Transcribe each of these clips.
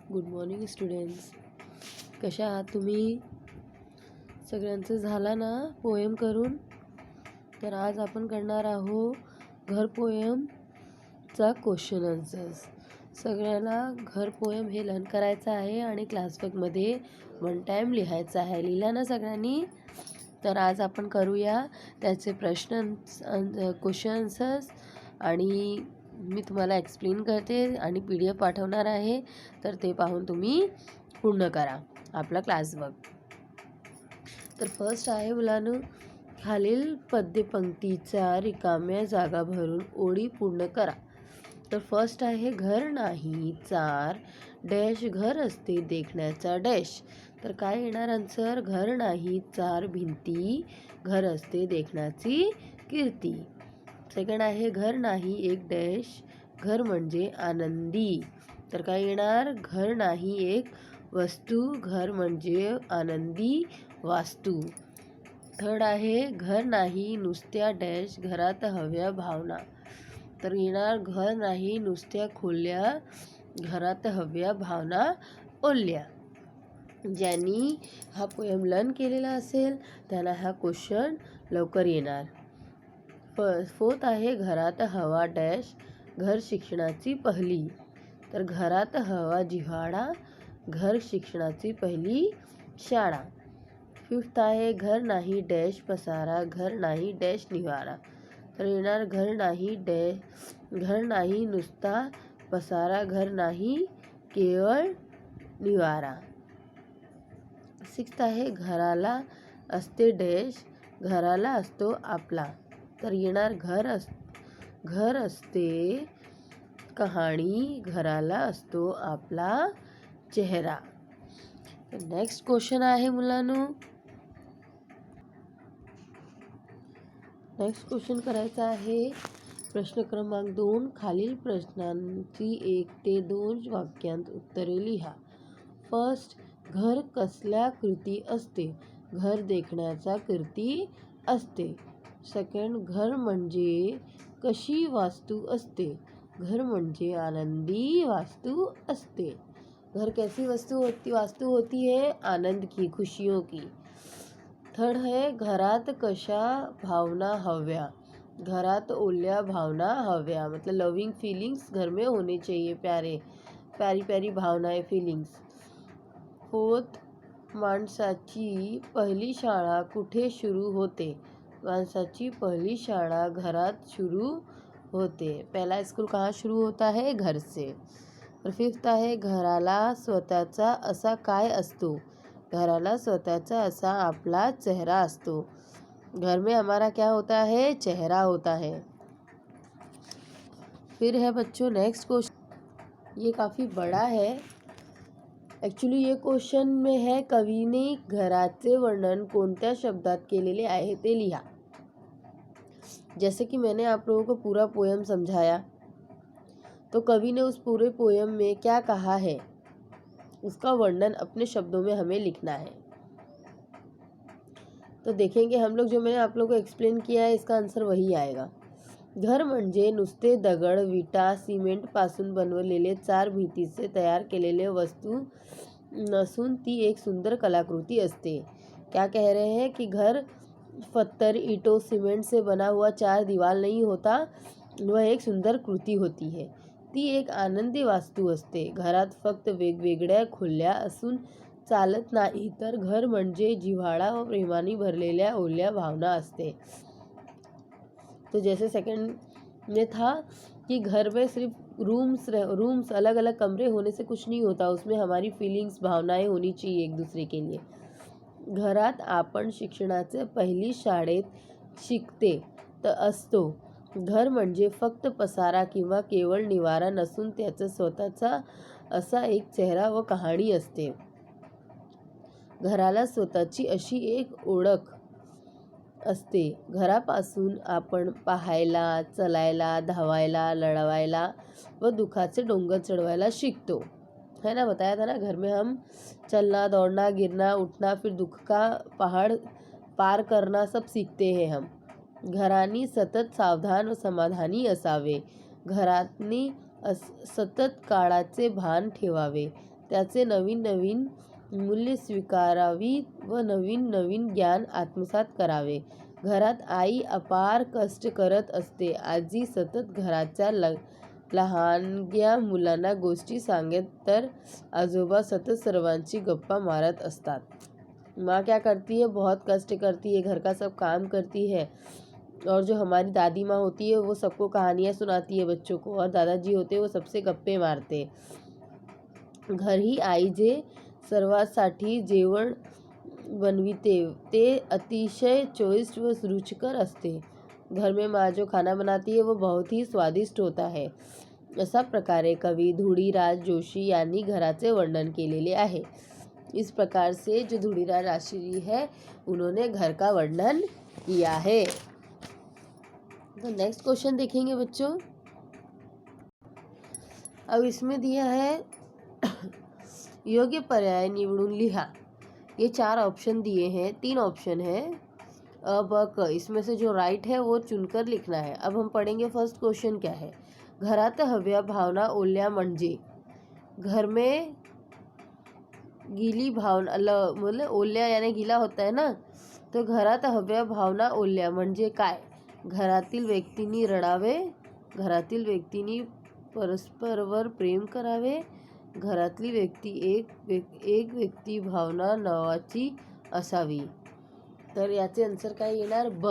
Good morning students. कशा आहात तुम्ही? सगळ्यांचं झालं ना पोएम करून? तर आज आपण करणार आहोत घर पोएमचा क्वेश्चन आन्सर्स. सगळ्यांना घर पोएम हे लर्न करायचं आहे आणि क्लासवर्कमध्ये 1 टाईम लिहायचं आहे. लिहिला ना सगळ्यांनी? तर आज आपण करूया त्याचे प्रश्न क्वेश्चन आन्सर्स आणि मी तुम्हाला एक्सप्लेन करते आणि PDF पाठवणार आहे. तर ते पाहून तुम्ही पूर्ण करा आपला क्लासवर्क. तर फर्स्ट आहे मुलांनो, खालील पद्यपंक्तीचा रिकाम्या जागा भरून ओळी पूर्ण करा. तर फर्स्ट आहे घर नाही चार डॅश घर असते देखण्याचा डॅश. तर काय येणार आन्सर? घर नाही चार भिंती घर असते देखण्याची कीर्ती. सेकंड आहे घर नाही एक डॅश घर म्हणजे आनंदी. तर काय येणार? घर नाही एक वस्तू घर म्हणजे आनंदी वास्तू. थर्ड आहे घर नाही नुसत्या डॅश घरात हव्या भावना. तर येणार घर नाही नुसत्या खोल्या घरात हव्या भावना ओल्या. ज्यांनी हा पोएम लर्न केलेला असेल त्यांना हा क्वेश्चन लवकर येणार. फोर्थ आहे घरात हवा डॅश घर शिक्षणाची पहिली. तर घरात हवा जिव्हाळा घर शिक्षणाची पहिली शाळा. फिफ्थ आहे घर नाही डॅश पसारा घर नाही डॅश निवारा. तर येणार घर नाही नुसता पसारा घर नाही केवळ निवारा. सिक्स्थ आहे घराला असते डॅश घराला असतो आपला. तर येणार घर असते कहाणी घराला असतो आपला चेहरा. नेक्स्ट क्वेश्चन आहे मुलांनो, नेक्स्ट क्वेश्चन करायचा आहे. प्रश्न क्रमांक 2 खालील प्रश्नांची 1 ते 2 वाक्यांत उत्तरे लिहा. फर्स्ट, घर कसल्या कृती असते? घर देखण्याचा कृती असते. सेकंड, घर म्हणजे कशी वास्तू असते? घर म्हणजे आनंदी वास्तू असते. घर कैसी वास्तु होती है? आनंद की, खुशियों की. थर्ड है घरात कशा भावना हव्या? घरात ओल्या भावना हव्या, मतलब लविंग फीलिंग्स घर में होने चाहिए, प्यारी प्यारी भावनाएं फीलिंग्स. फोर्थ, माणसाची पहिली शाळा कुठे सुरू होते? माणसाची पहिली शाळा घरात सुरू होते. पहला स्कूल कहाँ शुरू होता है? घर से. और फिफ्थ आहे घराला स्वतःचा असा काय असतो? घराला स्वतःचा असा आपला चेहरा असतो. घर में हमारा क्या होता है? चेहरा होता है. फिर है बच्चों नेक्स्ट क्वेश्चन, ये काफ़ी बड़ा है. ॲक्च्युली ये क्वेश्चन में है कवीने घराचे वर्णन कोणत्या शब्दात केलेले आहे ते लिहा. जैसे कि मैंने आप लोगों को पूरा पोएम समझाया, तो कवि ने उस पूरे पोएम में क्या कहा है उसका वर्णन अपने शब्दों में हमें लिखना है. तो देखेंगे हम लोग, जो मैंने आप लोगों को एक्सप्लेन किया है इसका आंसर वही आएगा. घर म्हणजे नुसते दगड विटा सिमेंट पासून बनवलेले 4 भिंतीचे तयार केलेले वस्तू नसून ती एक सुंदर कलाकृती असते. क्या कह रहे हैं कि घर पत्थर ईंटों सीमेंट से बना हुआ 4 दीवार नहीं होता, वह एक सुंदर कृती होती है. ती एक आनंदी वास्तू असते. घरात फक्त वेगवेगळ्या खोल्या असून चालत नाही, तर घर म्हणजे जिव्हाळा व प्रेमाने भरलेल्या ओल्या भावना असते. तो जैसे सेकंड में था कि घर में सिर्फ रूम्स अलग अलग कमरे होने से कुछ नहीं होता, उसमें हमारी फीलिंग्स भावनाएं होनी चाहिए एक दूसरे के लिए. घरात आपण शिक्षणाचे पहिली शाळेत शिकते तर असतो. घर म्हणजे फक्त पसारा किंवा केवळ निवारा नसून त्याचा स्वतःचा असा एक चेहरा व कहाणी असते. घराला स्वतःची अशी एक ओळख असते. घरापासून आपण पाहायला, चलायला, धावायला, लढवायला व दुखाचे डोंगर चढवायला शिकतो. है ना, बताया था ना, घर में हम चलना दौड़ना गिरना उठना फिर दुख का पहाड़ पार करना सब सीखते हैं हम. घरानी सतत सावधान व समाधानी असावे. घरातनी सतत काळाचे भान ठेवावे. त्याचे नवीन नवीन मूल्य स्वीकारावी व नवीन नवीन ज्ञान आत्मसात करावे. घरात आई अपार कष्ट करत असते. आजी सतत घराच्या लहानग्या मुलांना गोष्टी सांगत तर आजोबा सतत सर्वांची गप्पा मारत असतात. माँ क्या करती है, बहुत कष्ट करती है, घर का सब काम करती है. और जो हमारी दादी माँ होती है वो सबको कहानियाँ सुनाती है बच्चों को. और दादाजी होते हैं वो सबसे गप्पे मारते. घरी आई जे सर्वांसाठी जेवण बनविते ते अतिशय चविष्ट व रुचिकर असते. घर में माँ जो खाना बनाती है वो बहुत ही स्वादिष्ट होता है. अशा प्रकारे कवी धुळीराज जोशी यांनी घराचे वर्णन केलेले आहे. इस प्रकार से जो धुळीराज राजश्री है उन्होंने घर का वर्णन किया है. तो नेक्स्ट क्वेश्चन देखेंगे बच्चों. अब इसमें दिया है योग्य पर्याय निवडून लिहा. ये 4 ऑप्शन दिए हैं, 3 ऑप्शन है अ ब क. इसमें से जो राइट है वो चुनकर लिखना है. अब हम पढ़ेंगे फर्स्ट क्वेश्चन क्या है. घरात हव्या भावना ओल्या म्हणजे. घर में गीली भावना मतलब ओल्या यानी गीला होता है ना. तो घरात हव्या भावना ओल्या म्हणजे काय. घरातील व्यक्तींनी रडावे, घरातील व्यक्तींनी परस्परवर प्रेम करावे, घरातली व्यक्ती एक व्यक्ती भावना नावाची असावी. तर याचे आन्सर काय येणार ब.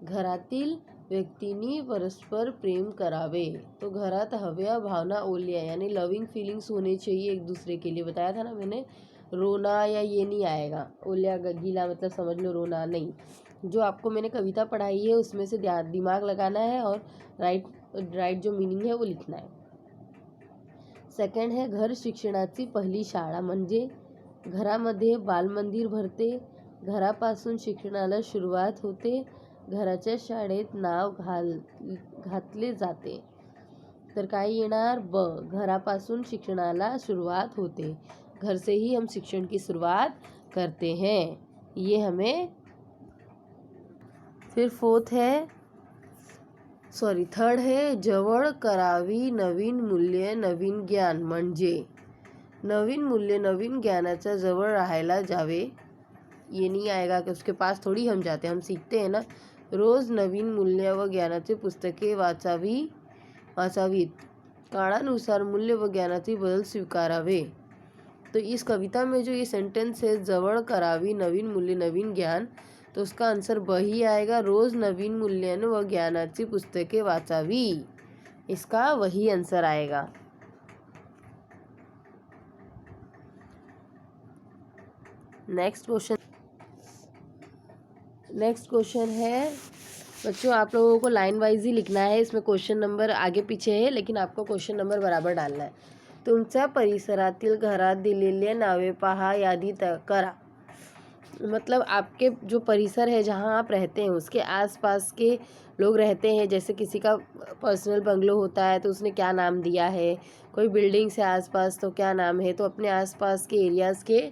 घरातील व्यक्तींनी परस्पर प्रेम करावे. तो घरात हव्या भावना ओल्या यानी लविंग फीलिंग्स होने चाहिए एक दूसरे के लिए. बताया था ना मैंने. रोना या ये नहीं आएगा. ओल्या गीला मतलब समझ लो रोना नहीं. जो आपको मैंने कविता पढ़ाई है उसमें से दिमाग लगाना है और राइट जो मीनिंग है वो लिखना है. सेकंड है घर शिक्षणाची पहिली शाळा म्हणजे. घरामध्ये बालमंदिर भरते. घरापासून शिक्षणाला सुरुवात होते. घराच्या शाळेत नाव घातले जाते. तर काय येणार ब. घरापासून शिक्षणाला सुरुवात होते. घर से ही हम शिक्षण की शुरुआत करते हैं. ये हमें. फिर थर्ड है जवळ करावी नवीन मूल्य नवीन ज्ञान म्हणजे. नवीन मूल्य नवीन ज्ञानाच्या जवळ राहायला जावे. ये नहीं आएगा कि उसके पास थोड़ी हम जाते हैं, हम सीखते हैं ना. रोज नवीन मूल्य व ज्ञानाची पुस्तके वाचावीत. काळानुसार मूल्य व ज्ञानाचे बदल स्वीकारावे. तो इस कविता में जो ये सेंटेंस है जवळ करावी नवीन मूल्य नवीन ज्ञान, तो उसका आंसर ब ही आएगा. रोज नवीन मूल्यन व ज्ञानाची पुस्तके वाचावी. इसका वही आंसर आएगा. नेक्स्ट क्वेश्चन है बच्चों, आप लोगों को लाइन वाइज ही लिखना है. इसमें क्वेश्चन नंबर आगे पीछे है लेकिन आपको क्वेश्चन नंबर बराबर डालना है. तुमच्या परिसरातील घरात दिलेले नावे पहा, यादी करा. मतलब आपके जो परिसर है जहाँ आप रहते हैं उसके आसपास के लोग रहते हैं. जैसे किसी का पर्सनल बंगलो होता है तो उसने क्या नाम दिया है. कोई बिल्डिंग्स है आसपास तो क्या नाम है. तो अपने आसपास के एरियाज़ के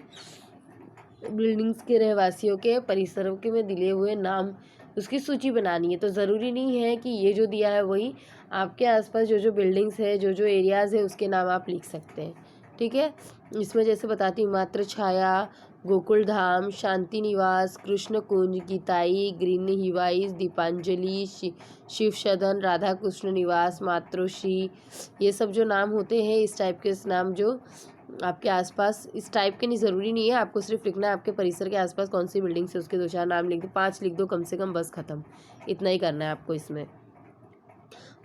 बिल्डिंग्स के रहवासियों के परिसरों के में दिए हुए नाम उसकी सूची बनानी है. तो ज़रूरी नहीं है कि ये जो दिया है वही आपके आसपास जो बिल्डिंग्स है जो एरियाज़ है उसके नाम आप लिख सकते हैं. ठीक है. इसमें जैसे बताती हूँ मात्र छाया, गोकुल धाम, शांति निवास, कृष्ण कुंज, गीताई, ग्रीन हिवाइस, दीपांजलि, शिव सदन, राधा कृष्ण निवास, मातोश्री. ये सब जो नाम होते हैं इस टाइप के नाम जो आपके आसपास, इस टाइप के नहीं ज़रूरी नहीं है. आपको सिर्फ लिखना है आपके परिसर के आसपास कौन सी बिल्डिंग से उसके 2-4 नाम लिख दो, 5 लिख दो कम से कम, बस ख़त्म. इतना ही करना है आपको इसमें.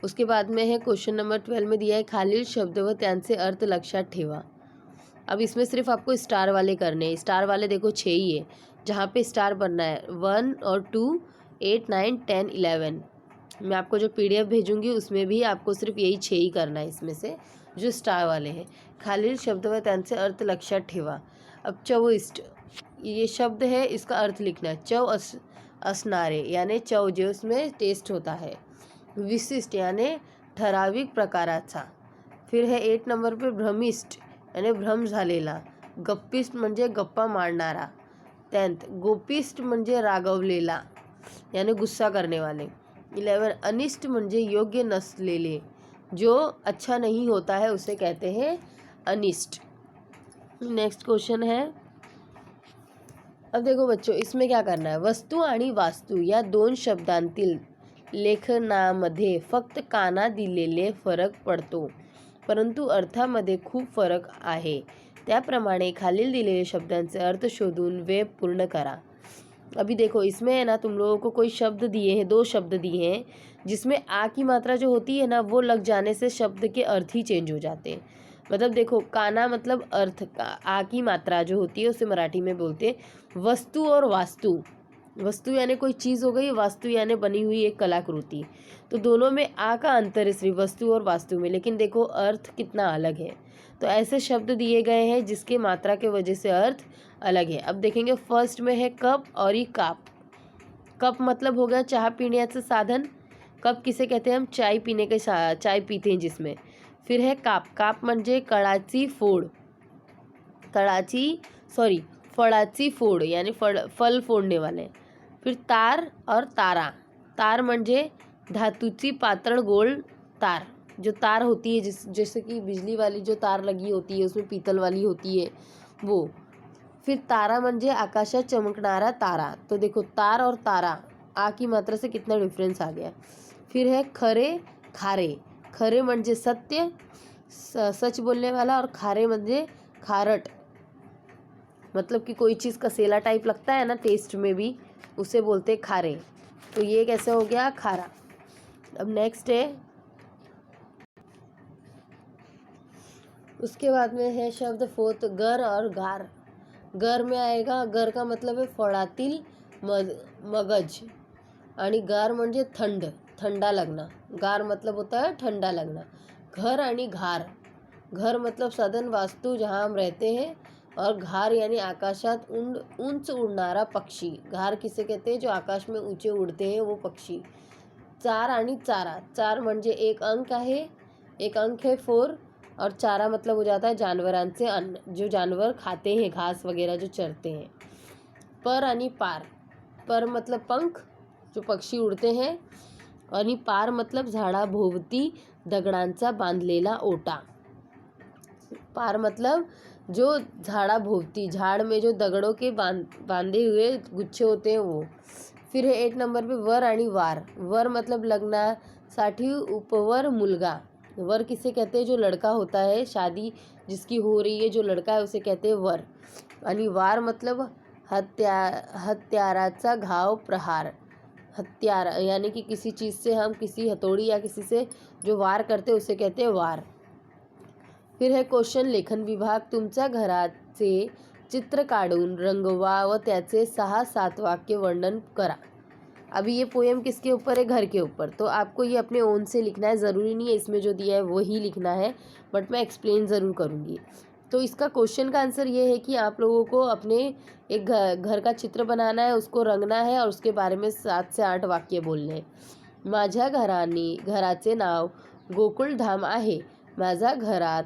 उसके बाद में है क्वेश्चन नंबर 12 में दिया है खालील शब्द व त्यांचे अर्थ लक्षात ठेवा. अब इसमें सिर्फ आपको स्टार वाले करने हैं. स्टार वाले देखो 6 ही है. जहाँ पे स्टार बनना है 1 और 2, 8, 9, 10, 11. मैं आपको जो PDF भेजूंगी उसमें भी आपको सिर्फ यही 6 ही करना है इसमें से जो स्टार वाले हैं. खालील शब्द व त्यांचे अर्थ लक्षात ठेवा. अब चविष्ट ये शब्द है, इसका अर्थ लिखना है. चव असणारे यानी चव जो उसमें टेस्ट होता है. विशिष्ट यानी ठराविक प्रकाराचा. फिर है 8 नंबर पे भ्रमिष्ट यानी भ्रम झालेला. गप्पिष्ट म्हणजे गप्पा मारणारा. 10th गोपिष्ट म्हणजे रागवलेला यानी गुस्सा करने वाले. 11 अनिष्ट म्हणजे योग्य नसलेले. जो अच्छा नहीं होता है उसे कहते हैं अनिष्ट. नेक्स्ट क्वेश्चन है, अब देखो बच्चों इसमें क्या करना आहे, वस्तू आणि वास्तू या दोन शब्दांतील लेखनामध्ये फक्त काना दिलेले फरक पडतो, परंतु अर्थामध्ये खूप फरक आहे. त्याप्रमाणे खालील दिलेले शब्दांचे अर्थ शोधून वेळ पूर्ण करा. अभी देखो इसमें है ना, तुम लोगों को कोई शब्द दिए हैं, 2 शब्द दिए हैं, जिसमें आ की मात्रा जो होती है ना वो लग जाने से शब्द के अर्थ ही चेंज हो जाते हैं. मतलब देखो काना मतलब अर्थ, आ की मात्रा जो होती है उसे मराठी में बोलते हैं वस्तु और वास्तु. वस्तु यानी कोई चीज़ हो गई, वास्तु यानी बनी हुई एक कलाकृति. तो दोनों में आ का अंतर है सिर्फ वस्तु और वास्तु में, लेकिन देखो अर्थ कितना अलग है. तो ऐसे शब्द दिए गए हैं जिसके मात्रा के वजह से अर्थ अलग है. अब देखेंगे फर्स्ट में है कप और ये काप. कप मतलब हो गया चाय पीण्याचं साधन. कप किसे कहते हैं हम, चाय पीने के चाय पीते हैं जिसमें. फिर है काप. काप म्हणजे कळाची फोड, फळाची फोड यानी फल फोडने वाले. फिर तार और तारा. तार म्हणजे धातूची पातळ गोल तार, जो तार होती है जैसे कि बिजली वाली जो तार लगी होती है उसमें पीतल वाली होती है वो. फिर तारा म्हणजे आकाशात चमकणारा तारा. तो देखो तार और तारा आ की मात्रा से कितना डिफरेंस आ गया. फिर है खरे खारे. खरे म्हणजे सत्य, सच बोलने वाला, और खारे म्हणजे खारट, मतलब कि कोई चीज़ कसेला टाइप लगता है ना टेस्ट में भी, उसे बोलते खारे. तो ये कैसे हो गया, खारा. अब नेक्स्ट है, उसके बाद में है शब्द फोर्थ गर और गार. गर में आएगा, गर का मतलब है फळातील मगज, आणि गार म्हणजे थंड, ठंडा लगना. गार मतलब होता है ठंडा लगना. घर आणि घार. घर मतलब सदन वास्तु जहाँ हम रहते हैं, और घार यानी आकाशात ऊंच उड़नारा पक्षी. घार किसे कहते हैं, जो आकाश में ऊंचे उड़ते हैं वो पक्षी. चार आणि चारा. चार म्हणजे एक अंक आहे, एक अंक है 4, और चारा मतलब हो जाता है जानवरांचे अन्न, जो जानवर खाते हैं घास वगैरह जो चरते हैं. पर आणि पार. पर मतलब पंख, जो पक्षी उड़ते हैं, आणि पार मतलब झाडाभोवती दगडांचा बांधलेला ओटा. पार मतलब जो झाडाभोवती, झाड़ में जो दगड़ों के बांधे हुए गुच्छे होते हैं वो. फिर है 8 नंबर पे वर आणि वार. वर मतलब लग्नासाठी उपवर मुलगा. वर किसे कहते हैं, जो लड़का होता है, शादी जिसकी हो रही है जो लड़का है उसे कहते हैं वर. आणि वार मतलब हत्याराचा घाव, प्रहार. हत्यार यानी कि किसी चीज़ से हम किसी हथौड़ी या किसी से जो वार करते हैं उसे कहते हैं वार. फिर है क्वेश्चन लेखन विभाग. तुमच्या घराचे चित्र काढून रंगवा व त्याचे 6-7 वाक्य वर्णन करा. अभी ये पोएम किसके ऊपर है, घर के ऊपर. तो आपको ये अपने ओन से लिखना है, ज़रूरी नहीं है इसमें जो दिया है वही लिखना है, बट मैं एक्सप्लेन ज़रूर करूँगी. तो इसका क्वेश्चन का आंसर ये है कि आप लोगों को अपने एक घर का चित्र बनाना है, उसको रंगना है, और उसके बारे में 7 से 8 वाक्य बोलने हैं. माझ्या घराचे नाव गोकुळधाम आहे. माझ्या घरात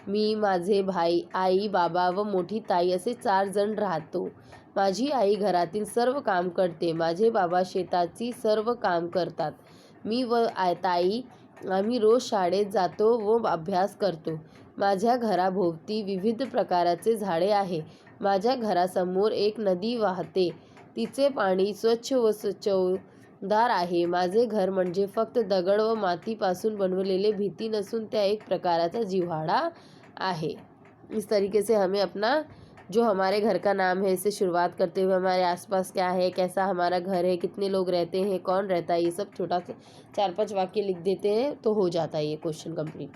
मी, माझे भाई, आई, बाबा व मोठी ताई असे 4 जण राहतो. माझी आई घरातील सर्व काम करते. माझे बाबा शेताची सर्व काम करतात. मी व ताई आम्ही रोज शाळेत जातो व अभ्यास करतो. माझ्या घराभोवती विविध प्रकारचे झाडे आहे. माझ्या घरासमोर एक नदी वाहते. तिचे पाणी स्वच्छ व चवदार आहे. माझे घर म्हणजे फक्त दगड व मातीपासून बनवलेले भिंती नसून त्या एक प्रकारचा जिव्हाळा आहे. इस तरीके से हमें अपना जो हमारे घर का नाम है इससे शुरुआत करते हुए हमारे आसपास क्या है, कैसा हमारा घर है, कितने लोग रहते हैं, कौन रहता है, ये सब छोटा सा 4-5 वाक्य लिख देते हैं तो हो जाता है ये क्वेश्चन कंप्लीट.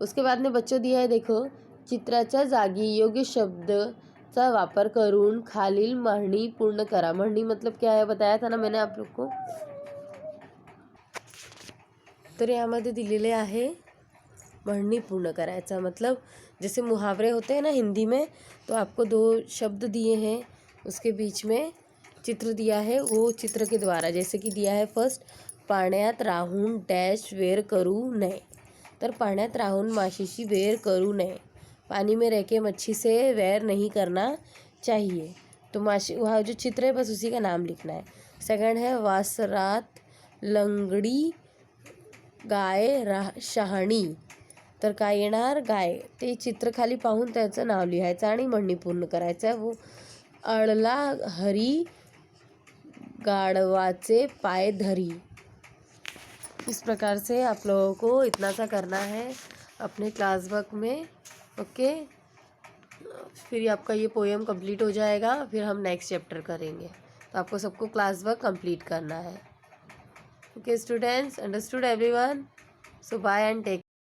उसके बाद में बच्चों दिया है, देखो चित्राच्या जागी योग्य शब्दचा वापर करून खालील मांडणी पूर्ण करा. मांडणी मतलब क्या है बताया था ना मैंने आप लोग को. तर यामध्ये दिलेले आहे मांडणी पूर्ण करायचा, मतलब जैसे मुहावरे होते हैं ना हिंदी में, तो आपको 2 शब्द दिए हैं, उसके बीच में चित्र दिया है, वो चित्र के द्वारा जैसे कि दिया है फर्स्ट, पाण्यात राहून डॅश वेर करू नये. तर पाण्यात राहून माशीशी वेर करू नये. पानी में रह के मच्छी से वैर नहीं करना चाहिए. तो माशी, वहाँ जो चित्र है बस उसी का नाम लिखना है. सेकंड है वासरात लंगडी गाय शहाणी. तर काय येणार? गाय. ते चित्र खाली पाहून त्याचं नाव लिहायचं आणि म्हणणी पूर्ण करायचं. वो अळला हरी गाढवाचे पाय धरी. इस प्रकार से आप लोगों को इतना सा करना है अपने क्लास वर्क में। ओके, फिर आपका ये पोएम कंप्लीट हो जाएगा, फिर हम नेक्स्ट चैप्टर करेंगे। तो आपको सबको क्लास वर्क कंप्लीट करना है। Okay students, understood everyone? So bye and take